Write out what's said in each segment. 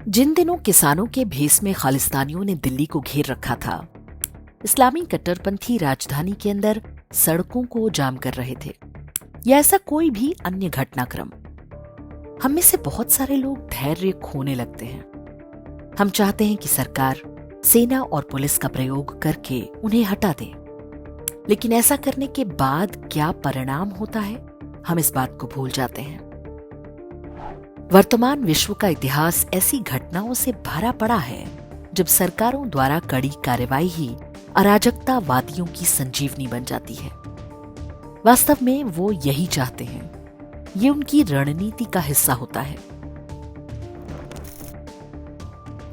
जिन दिनों किसानों के भेष में खालिस्तानियों ने दिल्ली को घेर रखा था, इस्लामी कट्टरपंथी राजधानी के अंदर सड़कों को जाम कर रहे थे, या ऐसा कोई भी अन्य घटनाक्रम, हम में से बहुत सारे लोग धैर्य खोने लगते हैं। हम चाहते हैं कि सरकार सेना और पुलिस का प्रयोग करके उन्हें हटा दे, लेकिन ऐसा करने के बाद क्या परिणाम होता है, हम इस बात को भूल जाते हैं। वर्तमान विश्व का इतिहास ऐसी घटनाओं से भरा पड़ा है जब सरकारों द्वारा कड़ी कार्रवाई ही अराजकतावादियों की संजीवनी बन जाती है। वास्तव में वो यही चाहते हैं, ये उनकी रणनीति का हिस्सा होता है।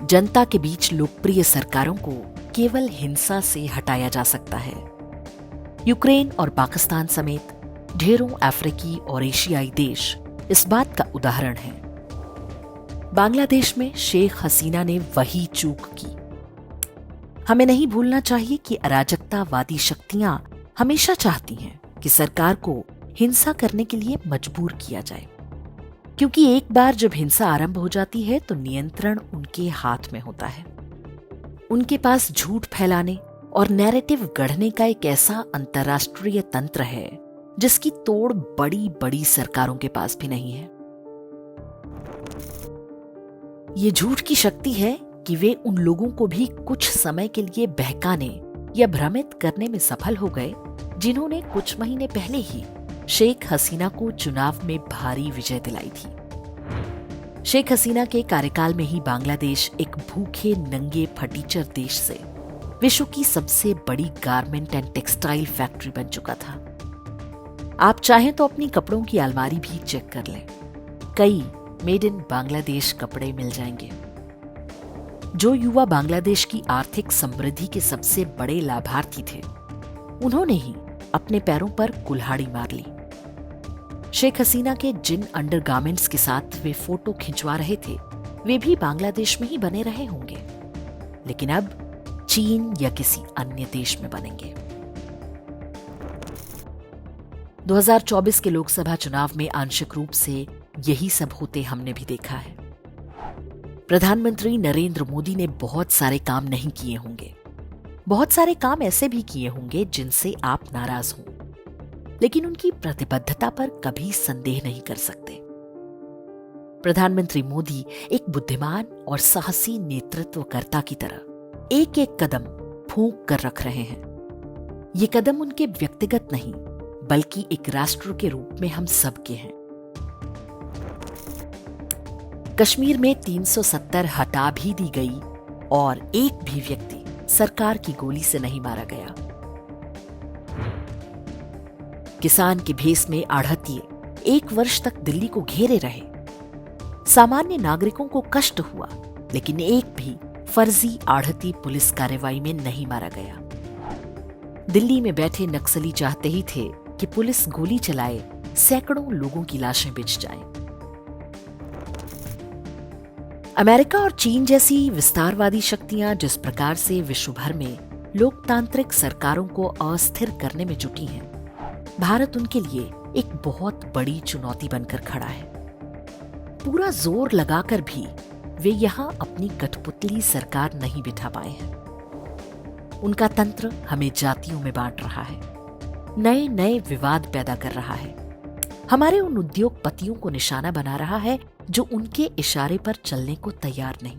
जनता के बीच लोकप्रिय सरकारों को केवल हिंसा से हटाया जा सकता है। यूक्रेन और पाकिस्तान समेत ढेरों अफ्रीकी और एशियाई देश इस बात का उदाहरण है। बांग्लादेश में शेख हसीना ने वही चूक की। हमें नहीं भूलना चाहिए कि अराजकतावादी शक्तियां हमेशा चाहती हैं कि सरकार को हिंसा करने के लिए मजबूर किया जाए, क्योंकि एक बार जब हिंसा आरंभ हो जाती है तो नियंत्रण उनके हाथ में होता है। उनके पास झूठ फैलाने और नैरेटिव गढ़ने का एक ऐसा अंतर्राष्ट्रीय तंत्र है जिसकी तोड़ बड़ी बड़ी सरकारों के पास भी नहीं है। ये झूठ की शक्ति है कि वे उन लोगों को भी कुछ समय के लिए बहकाने या भ्रमित करने में सफल हो गए जिन्होंने कुछ महीने पहले ही शेख हसीना को चुनाव में भारी विजय दिलाई थी। शेख हसीना के कार्यकाल में ही बांग्लादेश एक भूखे नंगे फटीचर देश से विश्व की सबसे बड़ी गारमेंट एंड टेक्सटाइल फैक्ट्री बन चुका था। आप चाहें तो अपनी कपड़ों की अलमारी भी चेक कर लें, कई मेड इन बांग्लादेश कपड़े मिल जाएंगे। जो युवा बांग्लादेश की आर्थिक समृद्धि के सबसे बड़े लाभार्थी थे, उन्होंने ही अपने पैरों पर कुल्हाड़ी मार ली। शेख हसीना के जिन अंडरगारमेंट्स के साथ वे फोटो खिंचवा रहे थे, वे भी बांग्लादेश में ही बने रहे होंगे, लेकिन अब चीन या किसी अन्य देश में बनेंगे। 2024 के लोकसभा चुनाव में आंशिक रूप से यही सब होते हमने भी देखा है। प्रधानमंत्री नरेंद्र मोदी ने बहुत सारे काम नहीं किए होंगे, बहुत सारे काम ऐसे भी किए होंगे जिनसे आप नाराज हों, लेकिन उनकी प्रतिबद्धता पर कभी संदेह नहीं कर सकते। प्रधानमंत्री मोदी एक बुद्धिमान और साहसी नेतृत्वकर्ता की तरह एक एक कदम फूंक कर रख रहे हैं। ये कदम उनके व्यक्तिगत नहीं, बल्कि एक राष्ट्र के रूप में हम सबके हैं। कश्मीर में 370 हटा भी दी गई और एक भी व्यक्ति सरकार की गोली से नहीं मारा गया। किसान के भेष में आढ़तिये 1 वर्ष तक दिल्ली को घेरे रहे। सामान्य नागरिकों को कष्ट हुआ, लेकिन एक भी फर्जी आढ़ती पुलिस कार्रवाई में नहीं मारा गया। दिल्ली में बैठे नक्सली चाहते ही थे कि पुलिस गोली चलाए, सैकड़ों लोगों की लाशें बिछ जाएं। अमेरिका और चीन जैसी विस्तारवादी शक्तियां जिस प्रकार से विश्व भर में लोकतांत्रिक सरकारों को अस्थिर करने में जुटी हैं, भारत उनके लिए एक बहुत बड़ी चुनौती बनकर खड़ा है। पूरा जोर लगाकर भी वे यहां अपनी कठपुतली सरकार नहीं बिठा पाए हैं। उनका तंत्र हमें जातियों में बांट रहा है, नए नए विवाद पैदा कर रहा है, हमारे उन उद्योगपतियों को निशाना बना रहा है जो उनके इशारे पर चलने को तैयार नहीं।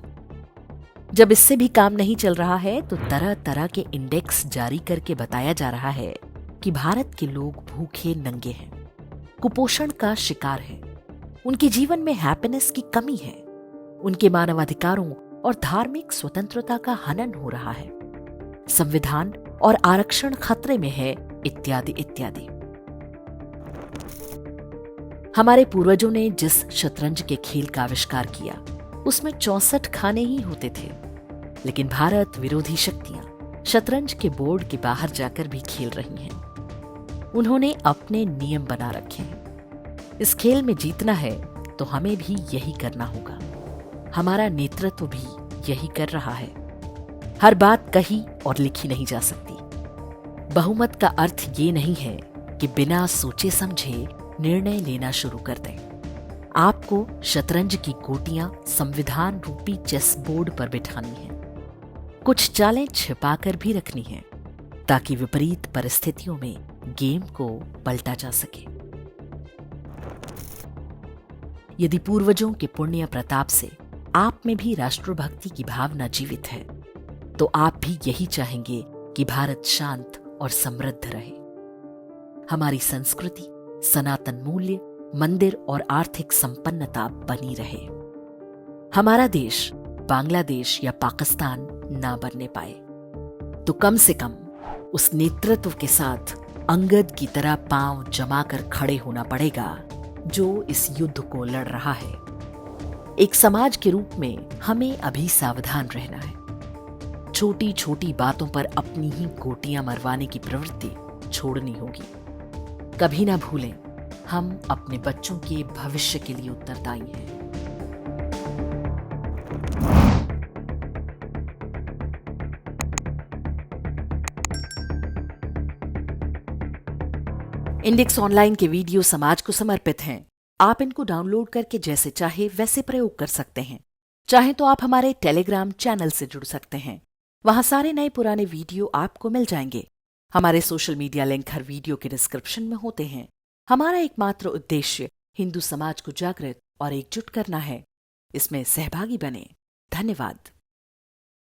जब इससे भी काम नहीं चल रहा है तो तरह तरह के इंडेक्स जारी करके बताया जा रहा है कि भारत के लोग भूखे नंगे हैं, कुपोषण का शिकार हैं, उनके जीवन में हैप्पीनेस की कमी है, उनके मानवाधिकारों और धार्मिक स्वतंत्रता का हनन हो रहा है, संविधान और आरक्षण खतरे में है, इत्यादि इत्यादि। हमारे पूर्वजों ने जिस शतरंज के खेल का आविष्कार किया, उसमें 64 खाने ही होते थे, लेकिन भारत विरोधी शक्तियां शतरंज के बोर्ड के बाहर जाकर भी खेल रही हैं। उन्होंने अपने नियम बना रखे हैं। इस खेल में जीतना है तो हमें भी यही करना होगा। हमारा नेतृत्व भी यही कर रहा है। हर बात कही और लिखी नहीं जा सकती। बहुमत का अर्थ ये नहीं है कि बिना सोचे समझे निर्णय लेना शुरू कर दें। आपको शतरंज की गोटियां संविधान रूपी चेस बोर्ड पर बिठानी है। कुछ चालें छिपाकर भी रखनी है ताकि विपरीत परिस्थितियों में गेम को पलटा जा सके। यदि पूर्वजों के पुण्य प्रताप से आप में भी राष्ट्रभक्ति की भावना जीवित है, तो आप भी यही चाहेंगे कि भारत शांत और समृद्ध रहे। हमारी संस्कृति, सनातन मूल्य, मंदिर और आर्थिक संपन्नता बनी रहे। हमारा देश बांग्लादेश या पाकिस्तान ना बनने पाए, तो कम से कम उस नेतृत्व के साथ अंगद की तरह पांव जमाकर खड़े होना पड़ेगा जो इस युद्ध को लड़ रहा है। एक समाज के रूप में हमें अभी सावधान रहना है। छोटी छोटी बातों पर अपनी ही गोटियां मरवाने की प्रवृत्ति छोड़नी होगी। कभी ना भूलें, हम अपने बच्चों के भविष्य के लिए उत्तरदायी हैं। इंडेक्स ऑनलाइन के वीडियो समाज को समर्पित हैं। आप इनको डाउनलोड करके जैसे चाहे वैसे प्रयोग कर सकते हैं। चाहे तो आप हमारे टेलीग्राम चैनल से जुड़ सकते हैं। वहां सारे नए पुराने वीडियो आपको मिल जाएंगे। हमारे सोशल मीडिया लिंक हर वीडियो के डिस्क्रिप्शन में होते हैं। हमारा एकमात्र उद्देश्य हिंदू समाज को जागृत और एकजुट करना है। इसमें सहभागी बने। धन्यवाद।